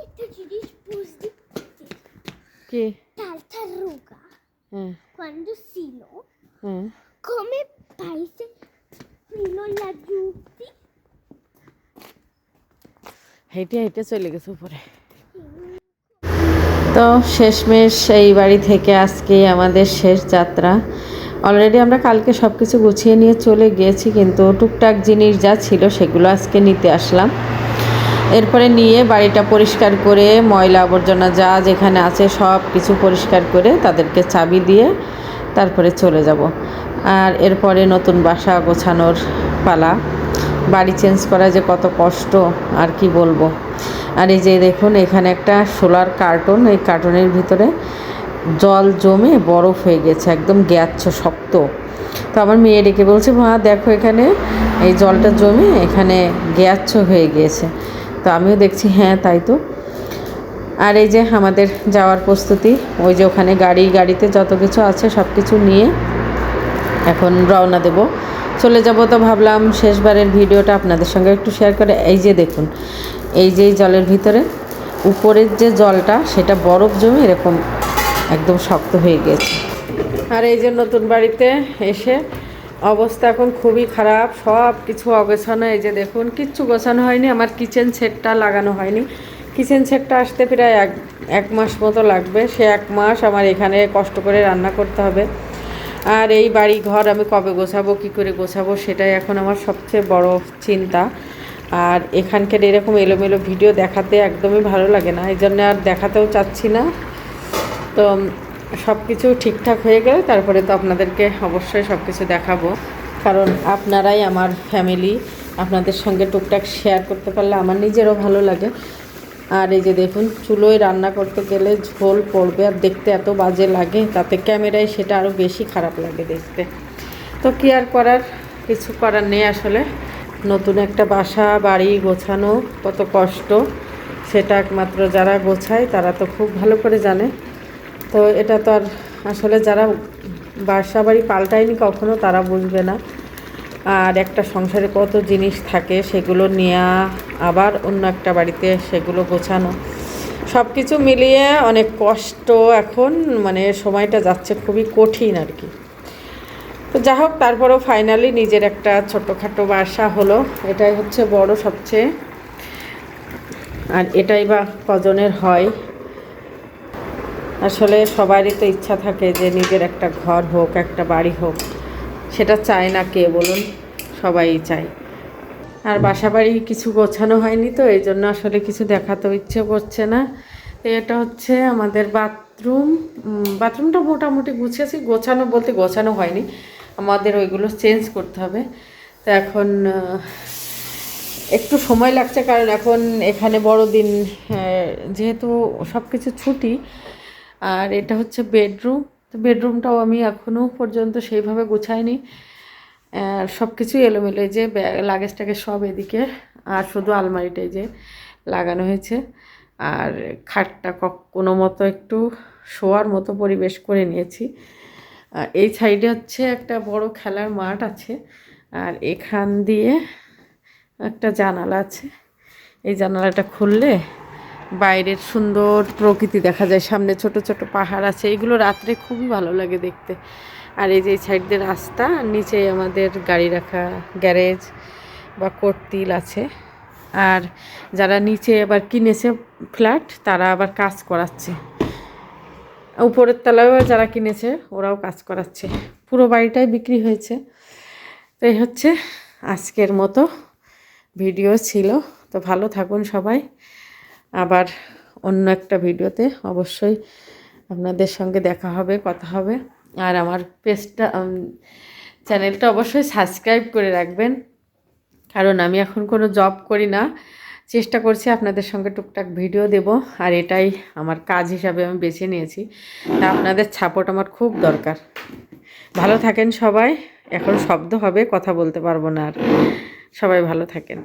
একটা জিনিস বুঝতে পারছি che tartaruga quando silo eh. come paese fino laggiù হেঁটে হেঁটে চলে গেছে উপরে। তো শেষমেশ এই বাড়ি থেকে আজকে আমাদের শেষ যাত্রা। অলরেডি আমরা কালকে সব কিছু গুছিয়ে নিয়ে চলে গিয়েছি, কিন্তু টুকটাক জিনিস যা ছিল সেগুলো আজকে নিতে আসলাম। এরপরে নিয়ে বাড়িটা পরিষ্কার করে ময়লা আবর্জনা যা যেখানে আছে সব কিছু পরিষ্কার করে তাদেরকে চাবি দিয়ে তারপরে চলে যাব। আর এরপরে নতুন বাসা গোছানোর পালা। বাড়ি চেঞ্জ করা যে কত কষ্ট আর কি বলবো। আর এই যে দেখুন এখানে একটা সোলার কার্টুন, এই কার্টুনের ভিতরে জল জমে বরফ হয়ে গেছে, একদম গ্যাচ্ছ শক্ত। তো আমার মেয়ে ডেকে বলছে, মা দেখো এখানে এই জলটা জমে এখানে গ্যাচ্ছ হয়ে গিয়েছে। তো আমিও দেখছি হ্যাঁ তাই তো। আর এই যে আমাদের যাওয়ার প্রস্তুতি, ওই যে ওখানে গাড়িতে যত কিছু আছে সব কিছু নিয়ে এখন রওনা দেব, চলে যাব। তো ভাবলাম শেষবারের ভিডিওটা আপনাদের সঙ্গে একটু শেয়ার করে। এই যে দেখুন এই যে জলের ভিতরে উপরের যে জলটা সেটা বরফ জমে এরকম একদম শক্ত হয়ে গেছে। আর এই যে নতুন বাড়িতে এসে অবস্থা এখন খুবই খারাপ, সব কিছু অগোছানো। এই যে দেখুন কিচ্ছু গোছানো হয়নি, আমার কিচেন সেটটা লাগানো হয়নি। কিচেন সেটটা আসতে প্রায় এক মাস মতো লাগবে। সে এক মাস আমার এখানে কষ্ট করে রান্না করতে হবে। আর এই বাড়ি ঘর আমি কবে গোছাবো, কী করে গোছাবো, সেটাই এখন আমার সবচেয়ে বড় চিন্তা। আর এখানকার এরকম এলোমেলো ভিডিও দেখাতে একদমই ভালো লাগে না, এই জন্য আর দেখাতেও চাচ্ছি না। তো সব কিছু ঠিকঠাক হয়ে গেলে তারপরে তো আপনাদেরকে অবশ্যই সব কিছু দেখাবো, কারণ আপনারাই আমার ফ্যামিলি। আপনাদের সঙ্গে টুকটাক শেয়ার করতে পারলে আমার নিজেরও ভালো লাগে। আর এই যে দেখুন চুলোয় রান্না করতে গেলে ঝোল পড়বে আর দেখতে এত বাজে লাগে, তাতে ক্যামেরায় সেটা আরও বেশি খারাপ লাগে দেখতে। তো কী আর করার, কিছু করার নেই আসলে। নতুন একটা বাসা বাড়ি গোছানো কত কষ্ট, সেটা একমাত্র যারা গোছায় তারা তো খুব ভালো করে জানে। তো এটা তো আর আসলে যারা বাসা বাড়ি পাল্টায়নি কখনো তারা বুঝবে না। আর একটা সংসারে কত জিনিস থাকে সেগুলো নেওয়া, আবার অন্য একটা বাড়িতে সেগুলো গোছানো, সব কিছু মিলিয়ে অনেক কষ্ট এখন, মানে সময়টা যাচ্ছে খুবই কঠিন আর কি। তো যা হোক, তারপরেও ফাইনালি নিজের একটা ছোটোখাটো বাসা হলো, এটাই হচ্ছে বড় সবচেয়ে। আর এটাই বা কজনের হয়, আসলে সবারই তো ইচ্ছা থাকে যে নিজের একটা ঘর হোক, একটা বাড়ি হোক। সেটা চায় না কে বলুন, সবাই চায়। আর বাসা বাড়ি কিছু গোছানো হয়নি, তো এই জন্য আসলে কিছু দেখাতেও ইচ্ছে করছে না। তো এটা হচ্ছে আমাদের বাথরুমটা মোটামুটি গুছিয়েছি, গোছানো বলতে গোছানো হয়নি, আমাদের ওইগুলো চেঞ্জ করতে হবে। তো এখন একটু সময় লাগছে, কারণ এখন এখানে বড়দিন, যেহেতু সব কিছু ছুটি। আর এটা হচ্ছে বেডরুম, তো বেডরুমটাও আমি এখনও পর্যন্ত সেইভাবে গুছাইনি। আর সব কিছুই এলোমেলো, যে লাগেজটাকে সব এদিকে, আর শুধু আলমারিটাই যে লাগানো হয়েছে। আর খাটটা কোনো মতো একটু শোয়ার মতো পরিবেশ করে নিয়েছি। আর এই সাইডে হচ্ছে একটা বড় খেলার মাঠ আছে, আর এখান দিয়ে একটা জানালা আছে। এই জানালাটা খুললে বাইরের সুন্দর প্রকৃতি দেখা যায়, সামনে ছোট ছোট পাহাড় আছে, এগুলো রাত্রে খুবই ভালো লাগে দেখতে। আর এই যে এই সাইড দিয়ে রাস্তা, নিচে আমাদের গাড়ি রাখা গ্যারেজ বা কর্তিল আছে। আর যারা নিচে আবার কিনেছে ফ্ল্যাট, তারা আবার কাজ করাচ্ছে। উপরের তলায়ও যারা কিনেছে ওরাও কাজ করাচ্ছে, পুরো বাড়িটাই বিক্রি হয়েছে। তো এই হচ্ছে আজকের মতো ভিডিও ছিল। তো ভালো থাকুন সবাই, আবার অন্য একটা ভিডিওতে অবশ্যই আপনাদের সঙ্গে দেখা হবে, কথা হবে। আর আমার চ্যানেলটা অবশ্যই সাবস্ক্রাইব করে রাখবেন, কারণ আমি এখন কোনো জব করি না, চেষ্টা করছি আপনাদের সঙ্গে টুকটাক ভিডিও দেব। আর এটাই আমার কাজ হিসাবে আমি বেছে নিয়েছি, তা আপনাদের সাপোর্ট আমার খুব দরকার। ভালো থাকেন সবাই। এখন শব্দ হবে, কথা বলতে পারবো না আর। সবাই ভালো থাকেন।